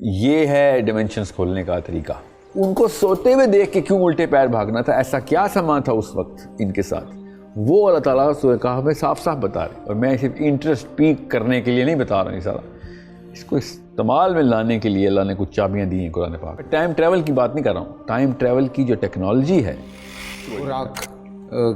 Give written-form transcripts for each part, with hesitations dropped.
یہ ہے ڈیمینشنز کھولنے کا طریقہ. ان کو سوتے ہوئے دیکھ کے کیوں الٹے پیر بھاگنا تھا, ایسا کیا سامان تھا اس وقت ان کے ساتھ, وہ اللہ تعالیٰ سورہ کہف میں صاف صاف بتا رہے. اور میں صرف انٹرسٹ پیک کرنے کے لیے نہیں بتا رہا ہوں, یہ سارا اس کو استعمال میں لانے کے لیے اللہ نے کچھ چابیاں دی ہیں قرآن پاک. ٹائم ٹریول کی بات نہیں کر رہا ہوں, ٹائم ٹریول کی جو ٹیکنالوجی ہے, براق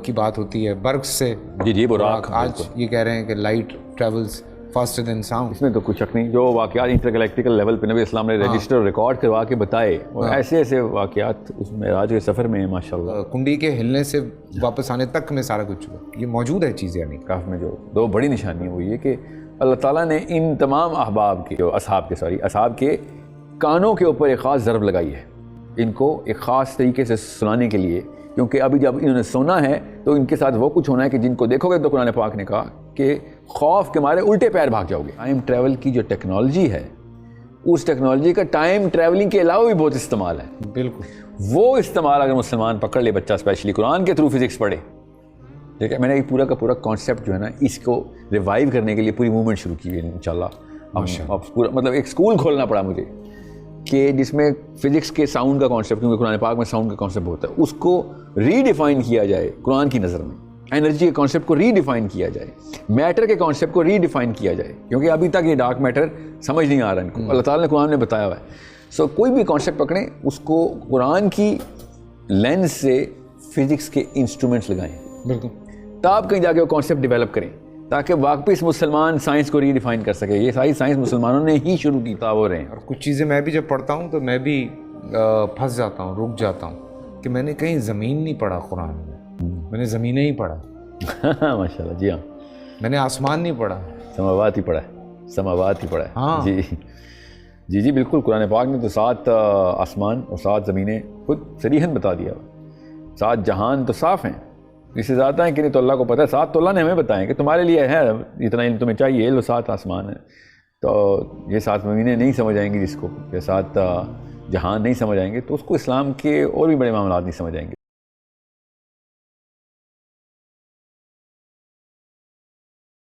کی بات ہوتی ہے, برقس سے. جی براق, آج یہ کہہ رہے ہیں کہ light travels faster than sound. اس میں تو کچھ شک نہیں. جو واقعات انٹر گلیکٹیکل لیول پہ نبی اسلام نے رجسٹر ریکارڈ کروا کے بتائے, اور ایسے ایسے واقعات اس معراج کے سفر میں ہیں ماشاءاللہ. کنڈی کے ہلنے سے واپس آنے تک میں سارا کچھ ہوا, یہ موجود ہے چیزیں. یعنی کہف میں جو دو بڑی نشانی وہ یہ کہ اللہ تعالیٰ نے ان تمام احباب کے جو اصحاب کے کانوں کے اوپر ایک خاص ضرب لگائی ہے, ان کو ایک خاص طریقے سے سنانے کے لیے. کیونکہ ابھی جب انہوں نے سونا ہے تو ان کے ساتھ وہ کچھ ہونا ہے کہ جن کو دیکھو گے تو قرآن پاک نے کہا کہ خوف کے مارے الٹے پیر بھاگ جاؤ گے. ٹائم ٹریول کی جو ٹیکنالوجی ہے, اس ٹیکنالوجی کا ٹائم ٹریولنگ کے علاوہ بھی بہت استعمال ہے. بالکل وہ استعمال اگر مسلمان پکڑ لے, بچہ اسپیشلی قرآن کے تھرو فزکس پڑھے. دیکھیں میں نے پورا کا پورا کانسیپٹ جو ہے نا, اس کو ریوائیو کرنے کے لیے پوری موومنٹ شروع کی ہے انشاءاللہ. پورا مطلب ایک اسکول کھولنا پڑا مجھے کہ جس میں فزکس کے ساؤنڈ کا کانسیپٹ, کیونکہ قرآن پاک میں ساؤنڈ کا کانسیپٹ ہوتا ہے, اس کو ری ڈیفائن کیا جائے قرآن کی نظر میں. انرجی کے کانسیپٹ کو ری ڈیفائن کیا جائے, میٹر کے کانسیپٹ کو ری ڈیفائن کیا جائے, کیونکہ ابھی تک یہ ڈارک میٹر سمجھ نہیں آ رہا ان کو. اللہ تعالیٰ نے قرآن میں بتایا ہوا ہے. کوئی بھی کانسیپٹ پکڑیں, اس کو قرآن کی لینس سے فزکس کے انسٹرومنٹس لگائیں. بالکل. تب کہیں جا کے وہ کانسیپٹ ڈیولپ کریں تاکہ واقعی مسلمان سائنس کو ری ڈیفائن کر سکے. یہ ساری سائنس مسلمانوں نے ہی شروع کی تھا وہ رہے ہیں. اور کچھ چیزیں میں بھی جب پڑھتا ہوں تو میں بھی پھنس جاتا ہوں, رک جاتا ہوں کہ میں نے کہیں زمین نہیں پڑھا قرآن میں نے زمینیں ہی پڑھا. ماشاء اللہ. جی ہاں, میں نے آسمان نہیں پڑھا, سماوات ہی پڑھا ہے, سماوات ہی پڑھا ہے. ہاں جی بالکل. قرآن پاک نے تو 7 آسمان اور 7 زمینیں خود صریحاً بتا دیا. 7 جہان تو صاف ہیں, اس سے زیادہ ہیں کہ نہیں تو اللہ کو پتہ ہے. 7 تو اللہ نے ہمیں بتائیں کہ تمہارے لیے ہے, اتنا علم تمہیں چاہیے, لو 7 آسمان ہیں. تو یہ 7 زمینیں نہیں سمجھ آئیں گی جس کو, یہ 7 جہان نہیں سمجھ آئیں گے, تو اس کو اسلام کے اور بھی بڑے معاملات نہیں سمجھ آئیں گے.